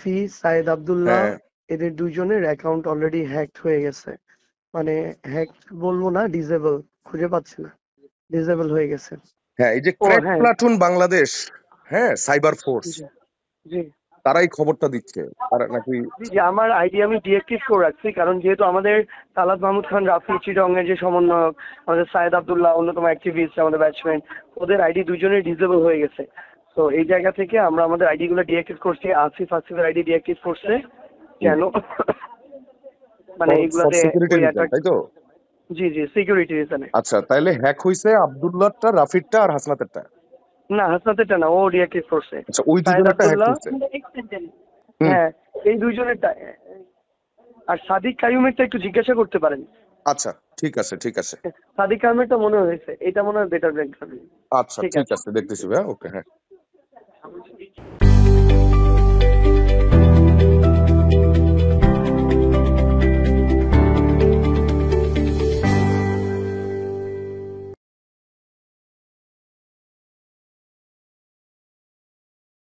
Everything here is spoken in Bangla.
রাফি, সাইদ আব্দুল্লাহ হ্যাঁ এদের দুইজনের অ্যাকাউন্ট অলরেডি হ্যাকড হয়ে গেছে। মানে হ্যাকড বলবো না, ডিসেবল, খুঁজে পাচ্ছি না, ডিসেবল হয়ে গেছে। হ্যাঁ, এই যে ও ক্র্যাক হ্যাঁ, প্লাটুন বাংলাদেশ, হ্যাঁ সাইবার ফোর্স, জি জি তারাই খবরটা দিচ্ছে, তারা নাকি। জি জি, আমার আইডি আমি ডিএক্টিভ করে রাখছি, কারণ যেহেতু আমাদের তালাত মাহমুদ খান, রাফি চিটং এর যে সমন্বয়ক, আমাদের সাইদ আব্দুল্লাহ অন্যতম অ্যাক্টিভিস্ট, আমাদের ব্যাটসম্যান, ওদের আইডি দুজনের ডিসেবল হয়ে গেছে। তো এই জায়গা থেকে আমরা আমাদের আইডি গুলো ডিএক্টিভ করছি। আসিফের আইডি ডিএক্টিভ করছে কেন? মানে ফর এইগুলাতে সিকিউরিটি ওই রিজন, অ্যাটাক। তাই তো? জি জি, সিকিউরিটি রিজনে। আচ্ছা, তাইলে হ্যাক হইছে আব্দুল্লাহটা, রাফিরটা আর হাসনাতেরটা। না, হাসনাতেরটা না, ও ডিএক্টিভ করছে। আচ্ছা, ওই সাইদ দুজনেরটা হ্যাক আব্দুল্লাহ, হইছে। হুম। হ্যাঁ, এই দুইজনেরটা। আর সাদিক কাইয়ুমেরটা একটু জিজ্ঞাসা করতে পারেন। আচ্ছা, ঠিক আছে ঠিক আছে। সাদিক কাইয়ুমেরটা মনে হয়েছে, এটা মনে হয় বেটার ব্যাংক। আচ্ছা ঠিক ঠিক আছে। আছে, দেখতেছি ভাইয়া, ওকে, হ্যাঁ।